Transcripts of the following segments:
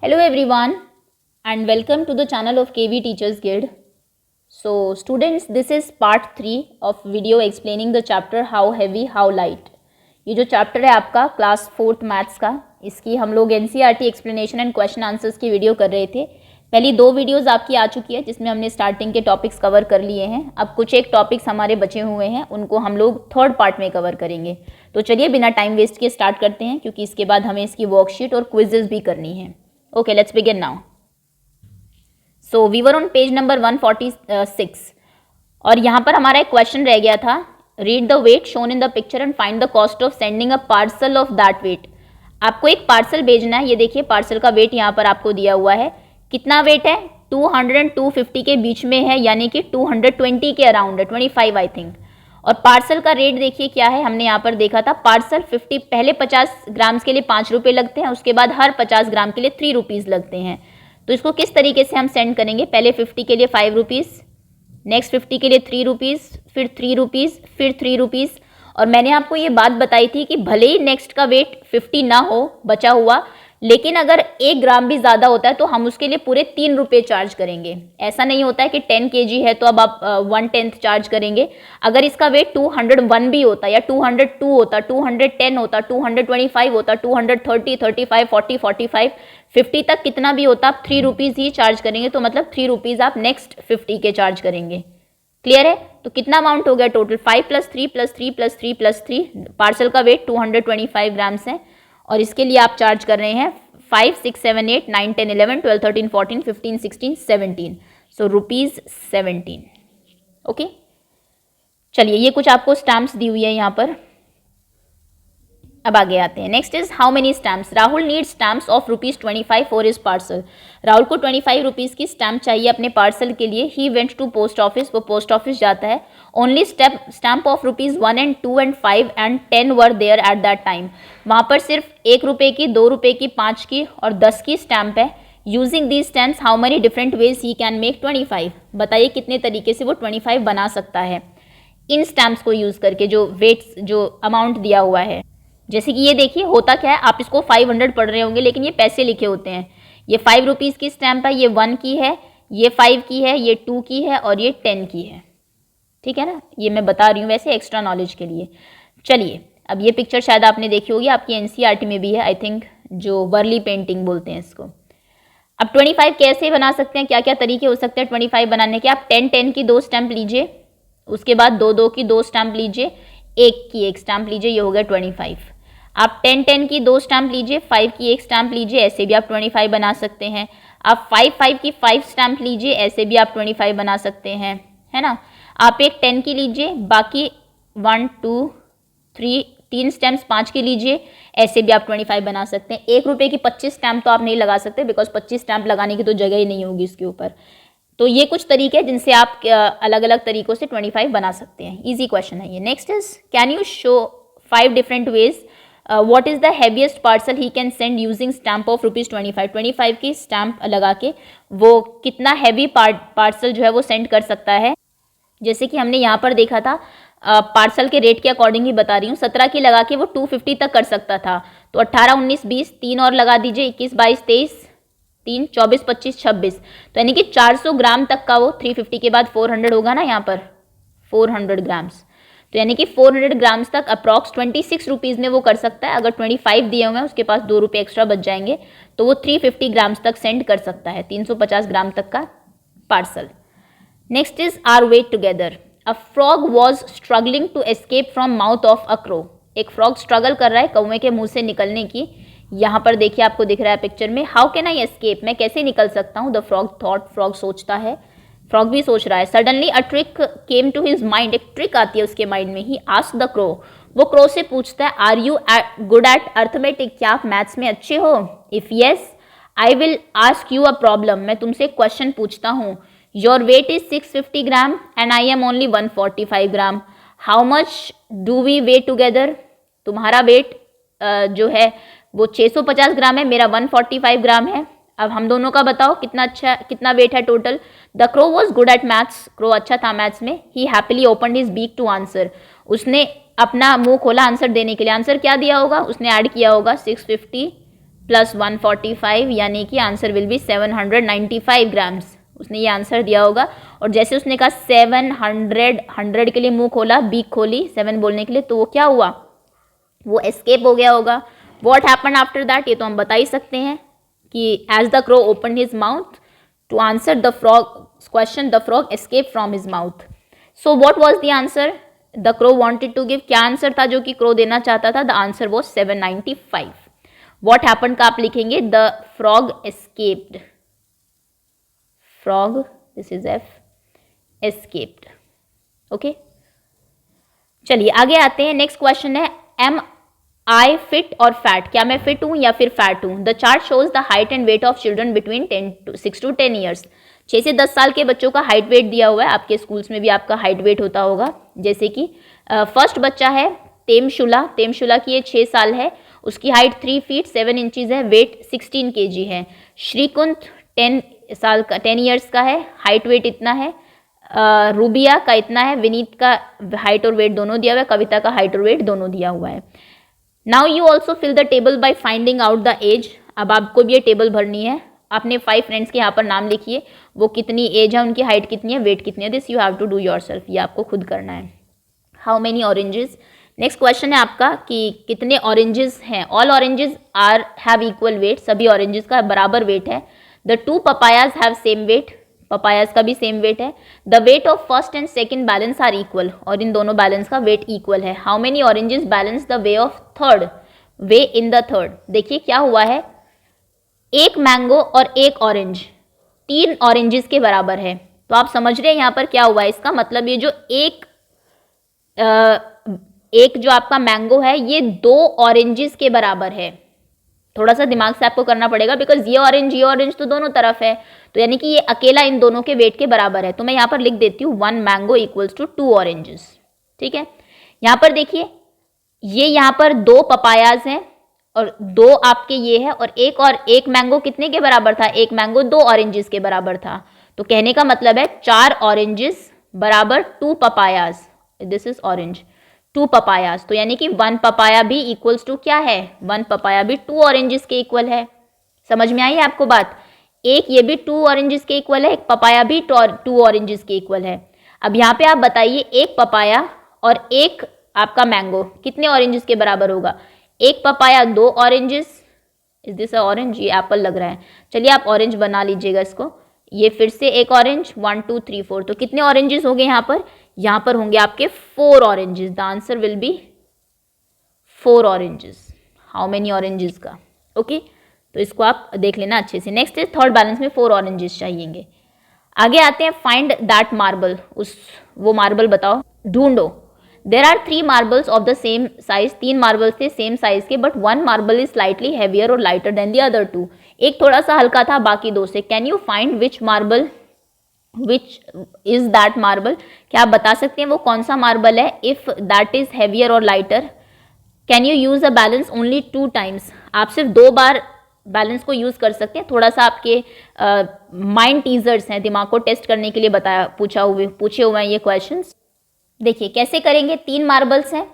Hello everyone and welcome to the channel of KV Teachers Guild. So students, this is part 3 of video explaining the chapter How Heavy, How Light. ये जो chapter है आपका class 4th maths का, इसकी हम लोग NCERT explanation and question answers की video कर रहे थे। पहली 2 वीडियोस आपकी आ चुकी है जिसमें हमने स्टार्टिंग के टॉपिक्स कवर कर लिए हैं। अब कुछ एक टॉपिक्स हमारे बचे हुए हैं, उनको हम लोग थर्ड पार्ट में कवर करेंगे। तो चलिए बिना टाइम वेस्ट किए स्टार्ट करते हैं, क्योंकि इसके बाद हमें इसकी वर्कशीट और क्विजेस भी करनी है। Okay, let's begin now. So we were on page number 146 और यहाँ पर हमारा एक क्वेश्चन रह गया था, read the weight shown in the picture and find the cost of sending a parcel of that weight. आपको एक पार्सल भेजना है। ये देखिए पार्सल का वेट यहाँ पर आपको दिया हुआ है। कितना वेट है? 200 एंड 250 के बीच में है, यानी कि 220 के अराउंड है, 25 आई थिंक। और पार्सल का रेट देखिए क्या है, हमने यहाँ पर देखा था पार्सल 50, पहले 50 ग्राम्स के लिए 5 रुपये लगते हैं, उसके बाद हर 50 ग्राम के लिए 3 रुपीज़ लगते हैं। तो इसको किस तरीके से हम सेंड करेंगे? पहले 50 के लिए 5 रुपीज़, नेक्स्ट 50 के लिए 3 रुपीज़, फिर 3 रुपीज़, फिर 3 रुपीज़। और मैंने आपको ये बात बताई थी कि भले ही नेक्स्ट का वेट 50 ना हो बचा हुआ, लेकिन अगर 1 ग्राम भी ज़्यादा होता है तो हम उसके लिए पूरे 3 रुपये चार्ज करेंगे। ऐसा नहीं होता है कि 10 kg है तो अब आप 1/10 चार्ज करेंगे। अगर इसका वेट 201 भी होता, या 202 होता, 210 होता, 225 होता, 230, 35, 40, 45, 50 तक कितना भी होता, आप 3 रुपीज़ ही चार्ज करेंगे। तो मतलब 3 रुपीज़ आप नेक्स्ट 50 के चार्ज करेंगे। क्लियर है? तो कितना अमाउंट हो गया टोटल? 5 + 3 + 3 + 3 + 3। पार्सल का वेट 225 ग्राम्स है और इसके लिए आप चार्ज कर रहे हैं 5, 6, 7, 8, 9, 10, 11, 12, 13, 14, 15, 16, 17। सो ₹17। ओके, चलिए ये कुछ आपको स्टैम्प्स दी हुई है यहाँ पर। अब आगे आते हैं। Next is how many stamps. Rahul need stamps of ₹25 for his parcel. Rahul को 25 रुपीज़ की स्टैम्प चाहिए अपने पार्सल के लिए। He went to post office, वो पोस्ट ऑफिस जाता है। Only stamp of ₹1 and 2 and 5 and 10 were there at that time. वहाँ पर सिर्फ 1 रुपये की, 2 रुपये की, 5 की और 10 की स्टैम्प है। Using these stamps how many different ways he can make 25। बताइए कितने तरीके से वो 25 बना सकता है इन स्टैम्प्स को यूज़ करके, जो वेट्स, जो अमाउंट दिया हुआ है। जैसे कि ये देखिए होता क्या है, आप इसको 500 पढ़ रहे होंगे लेकिन ये पैसे लिखे होते हैं। ये 5 रुपीज़ की स्टैम्प है, ये 1 की है, ये 5 की है, ये 2 की है और ये 10 की है। ठीक है ना, ये मैं बता रही हूँ वैसे एक्स्ट्रा नॉलेज के लिए। चलिए अब ये पिक्चर शायद आपने देखी होगी, आपकी NCERT में भी है आई थिंक, जो वर्ली पेंटिंग बोलते हैं इसको। अब 25 कैसे बना सकते हैं, क्या क्या तरीके हो सकते हैं 25 बनाने के? आप 10 की 2 स्टैम्प लीजिए, उसके बाद 2 की 2 स्टैम्प लीजिए, 1 की 1 स्टैम्प लीजिए, ये हो गया 25। आप 10 की 2 स्टैम्प लीजिए, 5 की 1 स्टैम्प लीजिए, ऐसे भी आप 25 बना सकते हैं। आप 5 की 5 स्टैम्प लीजिए, ऐसे भी आप 25 बना सकते हैं, है ना। आप एक 10 की लीजिए, बाकी 1, 2, 3 स्टैम्प्स 5 की लीजिए, ऐसे भी आप 25 बना सकते हैं। 1 रुपये की 25 स्टैम्प तो आप नहीं लगा सकते, बिकॉज 25 स्टैम्प लगाने की तो जगह ही नहीं होगी इसके ऊपर। तो ये कुछ तरीके हैं जिनसे आप अलग अलग तरीकों से 25 बना सकते हैं। ईजी क्वेश्चन है ये। Next is can you show 5 different ways what is the heaviest parcel he can send using stamp of ₹25। 25 की स्टैम्प लगा के वो कितना हैवी पार्सल जो है वो सेंड कर सकता है। जैसे कि हमने यहाँ पर देखा था, पार्सल के रेट के अकॉर्डिंग ही बता रही हूँ, 17 की लगा के वो 250 तक कर सकता था। तो 18, 19, 20, 3 और लगा दीजिए, 21, 22, 23, 3, 24, 25, 26। तो यानी कि 400 ग्राम तक का वो 350 के बाद 400 होगा ना यहाँ पर, 400 ग्राम्स। तो यानी कि 400 ग्राम्स तक अप्रॉक्स 26 रुपीज़ में वो कर सकता है। अगर 25 दिए हुए हैं, उसके पास 2 रुपये एक्स्ट्रा बच जाएंगे, तो वो 350 ग्राम्स तक सेंड कर सकता है, 350 ग्राम तक का parcel. Next is our weight together. A frog was struggling to escape from mouth of a crow. एक फ्रॉग स्ट्रगल कर रहा है कौवे के मुंह से निकलने की। यहाँ पर देखिए आपको दिख रहा है पिक्चर में, हाउ कैन आई एस्केप, मैं कैसे निकल सकता हूँ। द फ्रॉग थॉट, फ्रॉग सोचता है, फ्रॉग भी सोच रहा है। Suddenly a trick came to his mind, एक ट्रिक आती है उसके माइंड में। ही आस्क्ड द क्रो, वो क्रो से पूछता है, are you good at arithmetic, क्या आप मैथ्स में अच्छे हो? If yes I will ask you a problem, मैं तुमसे क्वेश्चन पूछता हूँ। Your weight is 650 gram and I am only 145 gram, how much do we weigh together. तुम्हारा वेट जो है वो 650 ग्राम है, मेरा 145 ग्राम है। अब हम दोनों का बताओ कितना वेट है total. The crow was good at maths, crow अच्छा था मैथ्स में। He happily opened his beak to answer, उसने अपना मुंह खोला आंसर देने के लिए। आंसर क्या दिया होगा, उसने ऐड किया होगा 650 प्लस 145 यानी कि आंसर विल बी 795 ग्राम्स। उसने ये आंसर दिया होगा। और जैसे उसने कहा 700, 100 के लिए मुंह खोला, बीक खोली 7 बोलने के लिए, तो वो क्या हुआ, वो एस्केप हो गया होगा। वॉट हैपन आफ्टर दैट, ये तो हम बता ही सकते हैं कि as the crow open his mouth to answer the frog question, the frog escape from his mouth. So what was the answer the crow wanted to give, क्या answer था जो कि क्रो देना चाहता था, the answer was 795। What happen का आप लिखेंगे the frog escaped, frog this is F, escaped. Okay, चलिए आगे आते हैं। नेक्स्ट क्वेश्चन है एम आई फिट और फैट, क्या मैं फिट हूं या फिर फैट हूं। The chart shows the height and weight of children between 6 to 10 years. 6 से 10 साल के बच्चों का हाइट वेट दिया हुआ है, आपके स्कूल्स में भी आपका हाइट वेट होता होगा। जैसे कि फर्स्ट बच्चा है तेमशुला, तेमशुला की ये 6 साल है, उसकी हाइट 3 फीट 7 इंचीज है, वेट 16 kg है। श्रीकुंत 10 साल का 10 ईयर्स का है, हाइट वेट इतना है। रूबिया का इतना है, विनीत का हाइट और वेट दोनों दिया हुआ है, कविता का हाइट और वेट दोनों दिया हुआ है। Now you also fill the table by finding out the age. अब आपको भी ये टेबल भरनी है। आपने 5 फ्रेंड्स के यहाँ पर नाम लिखिए, वो कितनी एज है, उनकी हाइट कितनी है, वेट कितनी है। This you have to do yourself, ये आपको खुद करना है। How many oranges, next question है आपका कि कितने ऑरेंजेस हैं। All oranges are have equal weight, सभी ऑरेंजेस का बराबर वेट है। The 2 papayas have same weight, papayas का भी सेम वेट है। The weight of first and second balance are equal, और इन दोनों बैलेंस का वेट इक्वल है। How many oranges balance the way of third, way in the third. देखिए क्या हुआ है, एक मैंगो और एक ऑरेंज 3 ऑरेंजेस के बराबर है। तो आप समझ रहे हैं यहाँ पर क्या हुआ है, इसका मतलब ये जो एक जो आपका मैंगो है ये 2 ऑरेंजेस के बराबर है। थोड़ा सा दिमाग से आपको करना पड़ेगा, बिकॉज ये ऑरेंज तो दोनों तरफ है, तो यानी कि ये अकेला इन दोनों के वेट के बराबर है। तो मैं यहाँ पर लिख देती हूँ 1 मैंगो इक्वल्स टू 2 ऑरेंजेस। ठीक है, यहाँ पर देखिए ये यहाँ पर 2 पपायाज हैं और 2 आपके ये है, और एक मैंगो कितने के बराबर था, एक मैंगो 2 ऑरेंजेस के बराबर था। तो कहने का मतलब है 4 ऑरेंजेस बराबर 2 papayas, this is orange 2 papayas. तो यानी कि 1 पपाया भी इक्वल्स टू क्या है, 1 पपाया भी 2 ऑरेंजेस के इक्वल है। समझ में आई है आपको बात, एक ये भी 2 ऑरेंजेस के इक्वल है, एक पपाया भी 2 ऑरेंजेस के इक्वल है। अब यहाँ पे आप बताइए एक पपाया और एक आपका मैंगो कितने ऑरेंजेस के बराबर होगा। एक papaya 2 oranges, is this a orange, ये एप्पल लग रहा है, चलिए आप ऑरेंज बना लीजिएगा इसको। ये फिर से एक ऑरेंज 1 2 3 4, तो कितने ऑरेंजेस होंगे यहाँ पर होंगे आपके 4 oranges. The answer will be 4 oranges. How many oranges का, ओके तो इसको आप देख लेना अच्छे से। नेक्स्ट इज थर्ड बैलेंस में 4 ऑरेंजेस चाहिएंगे। आगे आते हैं फाइंड दैट मार्बल, वो मार्बल बताओ, ढूंढो। There are 3 marbles of the same size, 3 marbles थे सेम साइज के, but 1 marble is slightly heavier और लाइटर देन द अदर 2, एक थोड़ा सा हल्का था बाकी 2 से। Can you find which is that marble, क्या आप बता सकते हैं वो कौन सा मार्बल है। इफ दैट इज हैवियर और lighter, can you use a balance only 2 times, आप सिर्फ 2 बार बैलेंस को यूज कर सकते हैं। थोड़ा सा आपके माइंड टीजर्स हैं, दिमाग को टेस्ट करने के लिए पूछे हुए हैं ये क्वेश्चंस। देखिए कैसे करेंगे, 3 मार्बल्स हैं,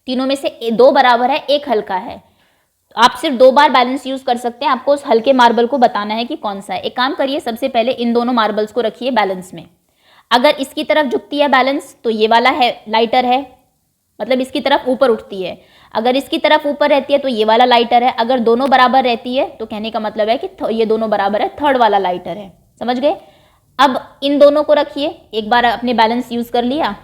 तीनों में से 2 बराबर है, एक हल्का है, तो आप सिर्फ 2 बार बैलेंस यूज कर सकते हैं। आपको उस हल्के मार्बल को बताना है कि कौन सा है। एक काम करिए, सबसे पहले इन दोनों मार्बल्स को रखिए बैलेंस में। अगर इसकी तरफ झुकती है बैलेंस तो ये वाला है लाइटर है, मतलब इसकी तरफ ऊपर उठती है। अगर इसकी तरफ ऊपर रहती है तो ये वाला लाइटर है। अगर दोनों बराबर रहती है तो कहने का मतलब है कि ये दोनों बराबर है, थर्ड वाला लाइटर है। समझ गए। अब इन दोनों को रखिए, एक बार अपने बैलेंस यूज कर लिया।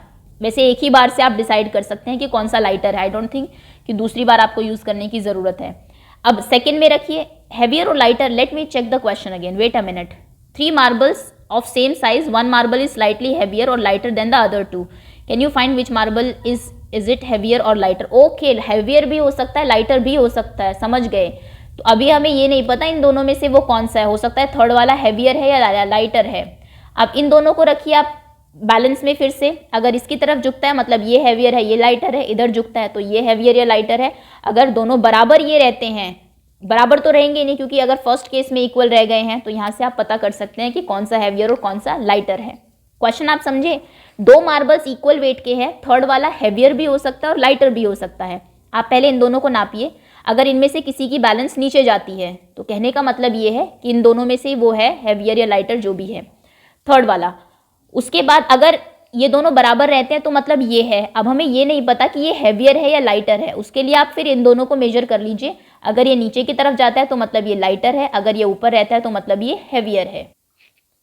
वैसे एक ही बार से आप डिसाइड कर सकते हैं कि कौन सा लाइटर है, आई डोंट थिंक कि दूसरी बार आपको यूज करने की जरूरत है। अब सेकंड में रखिए हैवियर और lighter, let me check the question again, wait a minute. 3 marbles of same size, 1 marble is slightly heavier और lighter than the other 2, can you find which marble is it heavier और lighter. Okay, heavier भी हो सकता है, lighter भी हो सकता है, समझ गए। तो अभी हमें ये नहीं पता इन दोनों में से वो कौन सा है, हो सकता है थर्ड वाला हैवियर है या लाइटर है। अब इन दोनों को रखिए आप बैलेंस में फिर से। अगर इसकी तरफ झुकता है मतलब ये हैवियर है, ये लाइटर है, इधर झुकता है तो ये हैवियर या लाइटर है। अगर दोनों बराबर ये रहते हैं, बराबर तो रहेंगे नहीं क्योंकि अगर फर्स्ट केस में इक्वल रह गए हैं, तो यहाँ से आप पता कर सकते हैं कि कौन सा हैवियर और कौन सा लाइटर है। क्वेश्चन आप समझे, 2 मार्बल्स इक्वल वेट के हैं, थर्ड वाला हैवियर भी हो सकता है और लाइटर भी हो सकता है। आप पहले इन दोनों को नापिए। अगर इनमें से किसी की बैलेंस नीचे जाती है तो कहने का मतलब ये है कि इन दोनों में से वो है हैवियर या लाइटर जो भी है। थर्ड वाला, उसके बाद अगर ये दोनों बराबर रहते हैं तो मतलब ये है। अब हमें ये नहीं पता कि ये हैवियर है या लाइटर है, उसके लिए आप फिर इन दोनों को मेजर कर लीजिए। अगर ये नीचे की तरफ जाता है तो मतलब ये लाइटर है, अगर ये ऊपर रहता है तो मतलब ये हैवियर है।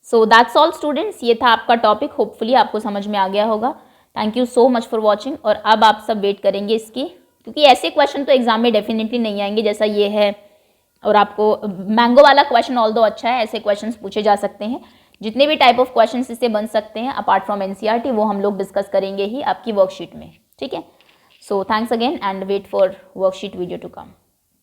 सो दैट्स ऑल स्टूडेंट्स, ये था आपका टॉपिक। होपफुली आपको समझ में आ गया होगा। Thank you so much for watching. और अब आप सब वेट करेंगे इसकी, क्योंकि ऐसे क्वेश्चन तो एग्जाम में डेफिनेटली नहीं आएंगे जैसा ये है। और आपको मैंगो वाला क्वेश्चन ऑल्दो अच्छा है, ऐसे क्वेश्चन पूछे जा सकते हैं। जितने भी टाइप ऑफ क्वेश्चन इससे बन सकते हैं अपार्ट फ्रॉम एनसीईआरटी, वो हम लोग डिस्कस करेंगे ही आपकी वर्कशीट में। ठीक है, so thanks again and wait for worksheet video to come.